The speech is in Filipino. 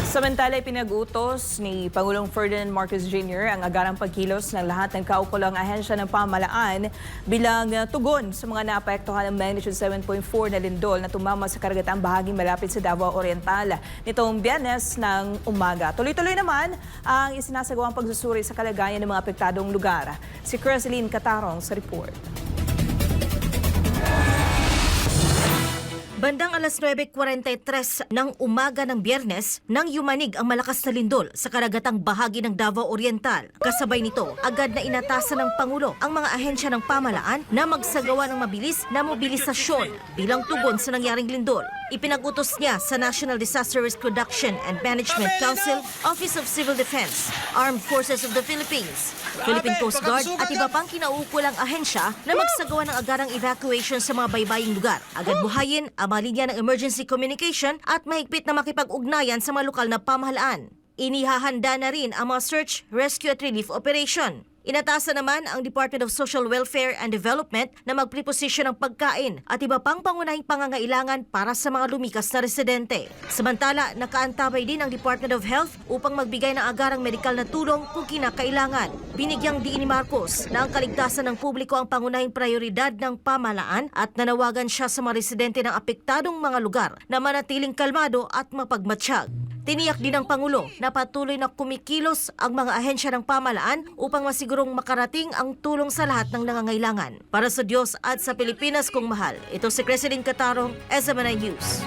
Samantala, pinag-utos ni Pangulong Ferdinand Marcos Jr. ang agarang pagkilos ng lahat ng kaukulang ahensya ng pamahalaan bilang tugon sa mga naapektuhan ng magnitude 7.4 na lindol na tumama sa karagatang bahagi malapit sa Davao Oriental nitong Biyernes ng umaga. Tuloy-tuloy naman ang isinasagawang pagsusuri sa kalagayan ng mga apektadong lugar. Si Creseline Catarong sa report. Bandang alas 9:43 ng umaga ng Biyernes nang yumanig ang malakas na lindol sa karagatang bahagi ng Davao Oriental. Kasabay nito, agad na inatasan ng Pangulo ang mga ahensya ng pamahalaan na magsagawa ng mabilis na mobilisasyon bilang tugon sa nangyaring lindol. Ipinag-utos niya sa National Disaster Risk Reduction and Management Council, Office of Civil Defense, Armed Forces of the Philippines, Philippine Coast Guard at iba pang kinauukulang ahensya na magsagawa ng agarang evacuation sa mga baybaying lugar. Agad buhayin ang mga linya ng emergency communication at mahigpit na makipag-ugnayan sa mga lokal na pamahalaan. Inihahanda na rin ang mga search, rescue at relief operation. Inatasan naman ang Department of Social Welfare and Development na mag-preposition ng pagkain at iba pang pangunahing pangangailangan para sa mga lumikas na residente. Samantala, nakaantabay din ang Department of Health upang magbigay ng agarang medikal na tulong kung kinakailangan. Binigyang diin ni Marcos na ang kaligtasan ng publiko ang pangunahing prioridad ng pamahalaan at nanawagan siya sa mga residente ng apektadong mga lugar na manatiling kalmado at mapagmatsyag. Tiniyak din ng Pangulo na patuloy na kumikilos ang mga ahensya ng pamahalaan upang masigurong makarating ang tulong sa lahat ng nangangailangan. Para sa Diyos at sa Pilipinas kong mahal, ito si Creseline Catarong, SMNI News.